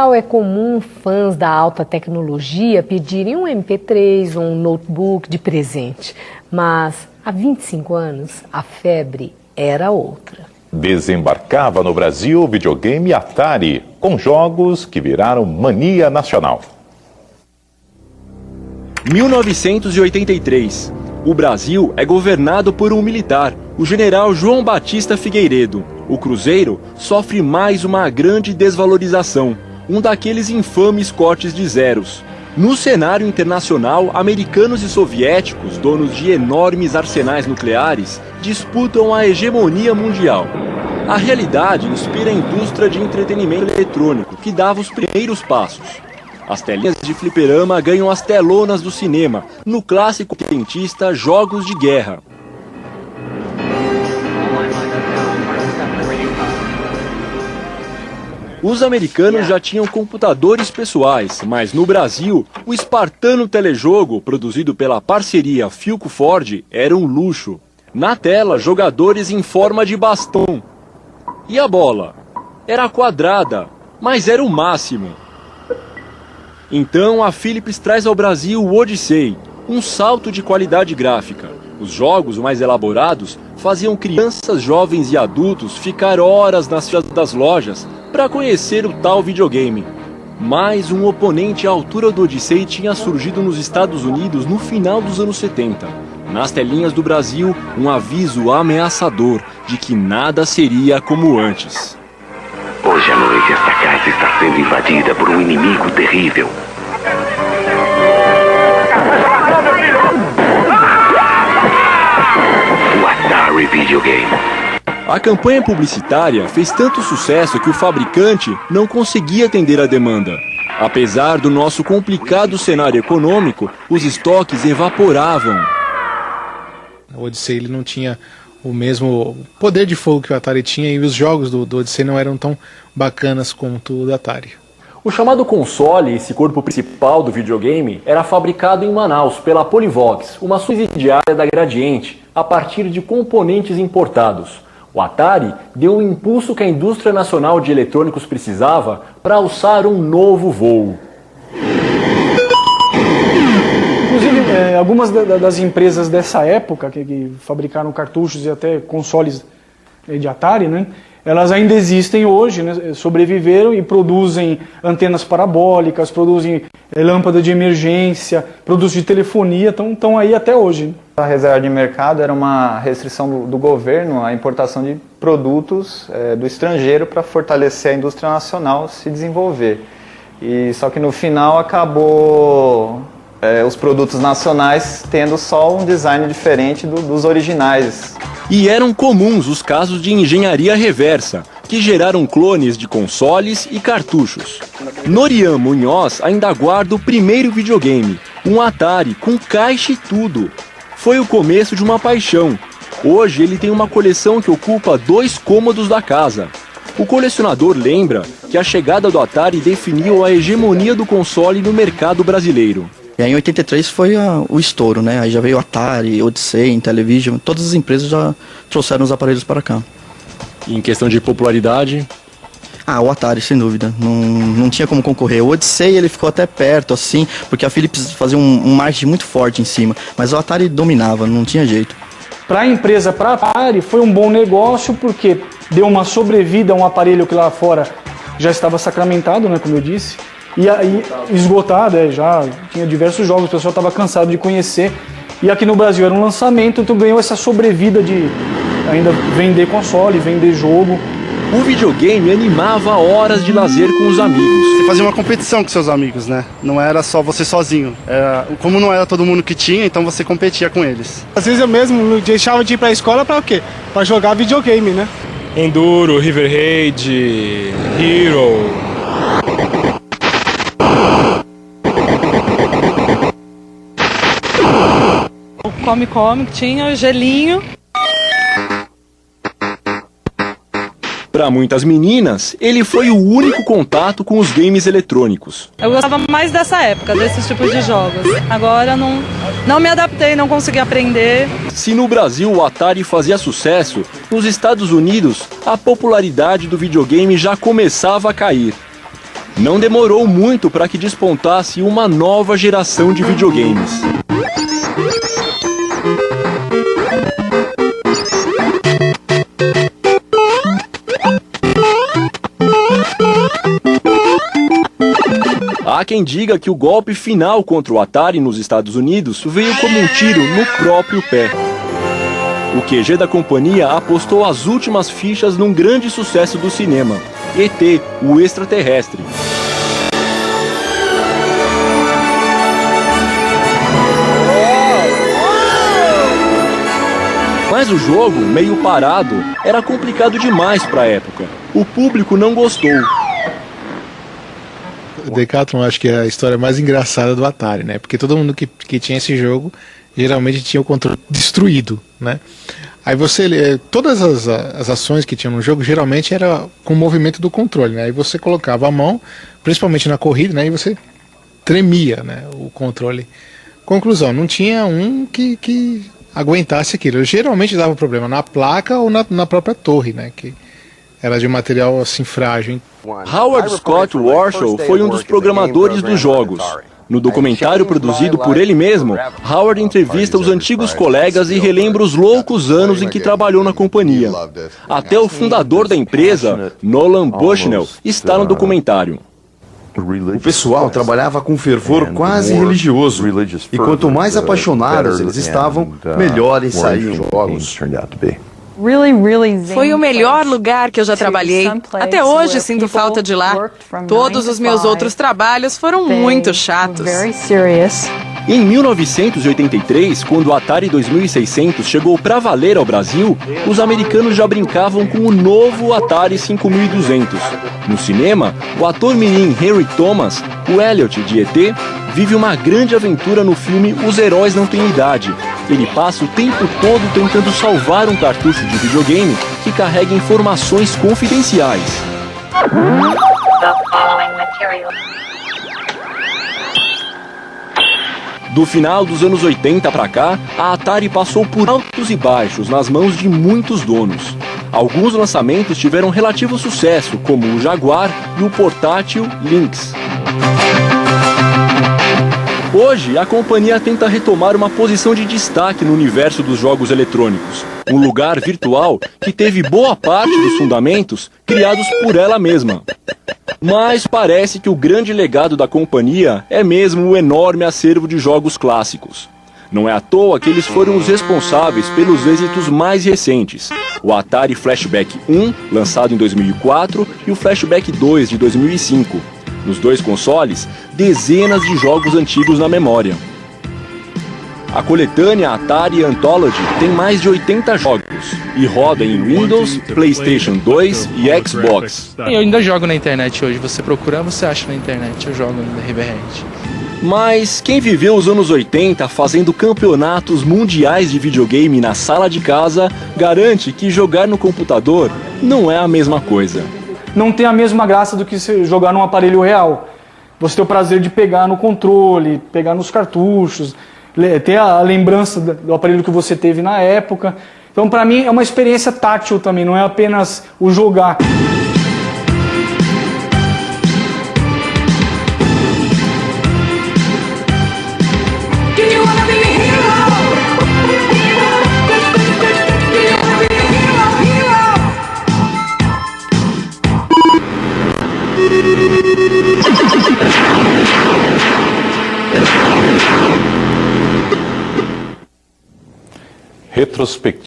geral, é comum fãs da alta tecnologia pedirem um MP3 ou um notebook de presente. Mas há 25 anos, a febre era outra. Desembarcava no Brasil o videogame Atari, com jogos que viraram mania nacional. 1983. O Brasil é governado por um militar, o general João Batista Figueiredo. O Cruzeiro sofre mais uma grande desvalorização, um daqueles infames cortes de zeros. No cenário internacional, americanos e soviéticos, donos de enormes arsenais nucleares, disputam a hegemonia mundial. A realidade inspira a indústria de entretenimento eletrônico, que dava os primeiros passos. As telinhas de fliperama ganham as telonas do cinema, no clássico quentista Jogos de Guerra. Os americanos já tinham computadores pessoais, mas no Brasil, o espartano telejogo, produzido pela parceria Philco-Ford, era um luxo. Na tela, jogadores em forma de bastão. E a bola? Era quadrada, mas era o máximo. Então a Philips traz ao Brasil o Odyssey, um salto de qualidade gráfica. Os jogos mais elaborados faziam crianças, jovens e adultos ficar horas nas filas das lojas para conhecer o tal videogame. Mas um oponente à altura do Odyssey tinha surgido nos Estados Unidos no final dos anos 70. Nas telinhas do Brasil, um aviso ameaçador de que nada seria como antes. Hoje à noite esta casa está sendo invadida por um inimigo terrível. O Atari Videogame. A campanha publicitária fez tanto sucesso que o fabricante não conseguia atender a demanda. Apesar do nosso complicado cenário econômico, os estoques evaporavam. O Odyssey ele não tinha o mesmo poder de fogo que o Atari tinha, e os jogos do Odyssey não eram tão bacanas quanto o do Atari. O chamado console, esse corpo principal do videogame, era fabricado em Manaus pela Polivox, uma subsidiária da Gradiente, a partir de componentes importados. O Atari deu o impulso que a indústria nacional de eletrônicos precisava para alçar um novo voo. Inclusive, algumas das empresas dessa época, que fabricaram cartuchos e até consoles de Atari, né, elas ainda existem hoje, né, sobreviveram e produzem antenas parabólicas, produzem lâmpada de emergência, produtos de telefonia, estão aí até hoje. Né? A reserva de mercado era uma restrição do governo à importação de produtos do estrangeiro para fortalecer a indústria nacional se desenvolver. E só que no final acabou os produtos nacionais tendo só um design diferente dos originais. E eram comuns os casos de engenharia reversa, que geraram clones de consoles e cartuchos. Norian Munhoz ainda guarda o primeiro videogame, um Atari com caixa e tudo. Foi o começo de uma paixão. Hoje ele tem uma coleção que ocupa 2 cômodos da casa. O colecionador lembra que a chegada do Atari definiu a hegemonia do console no mercado brasileiro. E aí em 83 foi o estouro, né? Aí já veio Atari, Odyssey, Intellivision, todas as empresas já trouxeram os aparelhos para cá. E em questão de popularidade? O Atari, sem dúvida. Não tinha como concorrer. O Odyssey ele ficou até perto, assim, porque a Philips fazia um marketing muito forte em cima. Mas o Atari dominava, não tinha jeito. Para a empresa, para a Atari, foi um bom negócio porque deu uma sobrevida a um aparelho que lá fora já estava sacramentado, né, como eu disse. E aí, esgotado, já tinha diversos jogos, o pessoal estava cansado de conhecer. E aqui no Brasil era um lançamento, então ganhou essa sobrevida de ainda vender console, vender jogo. O videogame animava horas de lazer com os amigos. Você fazia uma competição com seus amigos, né? Não era só você sozinho. Como não era todo mundo que tinha, então você competia com eles. Às vezes eu mesmo deixava de ir para a escola para o quê? Para jogar videogame, né? Enduro, River Raid, Hero. O Come tinha o gelinho. Para muitas meninas, ele foi o único contato com os games eletrônicos. Eu gostava mais dessa época, desses tipos de jogos. Agora não me adaptei, não consegui aprender. Se no Brasil o Atari fazia sucesso, nos Estados Unidos a popularidade do videogame já começava a cair. Não demorou muito para que despontasse uma nova geração de videogames. Há quem diga que o golpe final contra o Atari nos Estados Unidos veio como um tiro no próprio pé. O QG da companhia apostou as últimas fichas num grande sucesso do cinema, ET, o extraterrestre. Mas o jogo, meio parado, era complicado demais para a época. O público não gostou. Decathlon acho que é a história mais engraçada do Atari, né? Porque todo mundo que tinha esse jogo geralmente tinha o controle destruído, né? Aí todas as ações que tinham no jogo geralmente era com o movimento do controle, né? Aí você colocava a mão, principalmente na corrida, né? E você tremia, né? O controle. Conclusão, não tinha um que aguentasse aquilo. Eu geralmente dava problema na placa ou na própria torre, né? Que era de material assim frágil. Howard Scott Warshaw foi um dos programadores dos jogos. No documentário produzido por ele mesmo, Howard entrevista os antigos colegas e relembra os loucos anos em que trabalhou na companhia. Até o fundador da empresa, Nolan Bushnell, está no documentário. O pessoal trabalhava com fervor quase religioso, e quanto mais apaixonados eles estavam, melhores saíam os jogos. Foi o melhor lugar que eu já trabalhei. Até hoje sinto falta de lá. Todos os meus outros trabalhos foram muito chatos. Em 1983, quando o Atari 2600 chegou para valer ao Brasil, os americanos já brincavam com o novo Atari 5200. No cinema, o ator mirim Henry Thomas, o Elliot de ET, vive uma grande aventura no filme Os Heróis Não Têm Idade. Ele passa o tempo todo tentando salvar um cartucho de videogame que carrega informações confidenciais. Do final dos anos 80 para cá, a Atari passou por altos e baixos nas mãos de muitos donos. Alguns lançamentos tiveram relativo sucesso, como o Jaguar e o portátil Lynx. Hoje, a companhia tenta retomar uma posição de destaque no universo dos jogos eletrônicos, um lugar virtual que teve boa parte dos fundamentos criados por ela mesma. Mas parece que o grande legado da companhia é mesmo o enorme acervo de jogos clássicos. Não é à toa que eles foram os responsáveis pelos êxitos mais recentes, o Atari Flashback 1, lançado em 2004, e o Flashback 2, de 2005. Nos dois consoles, dezenas de jogos antigos na memória. A coletânea Atari Anthology tem mais de 80 jogos e roda em Windows, PlayStation 2 e Xbox. Eu ainda jogo na internet hoje, você procura, você acha na internet, eu jogo ainda Riverhead. Mas quem viveu os anos 80 fazendo campeonatos mundiais de videogame na sala de casa garante que jogar no computador não é a mesma coisa. Não tem a mesma graça do que você jogar num aparelho real. Você tem o prazer de pegar no controle, pegar nos cartuchos, ter a lembrança do aparelho que você teve na época. Então, para mim, é uma experiência tátil também, não é apenas o jogar. Retrospectiva.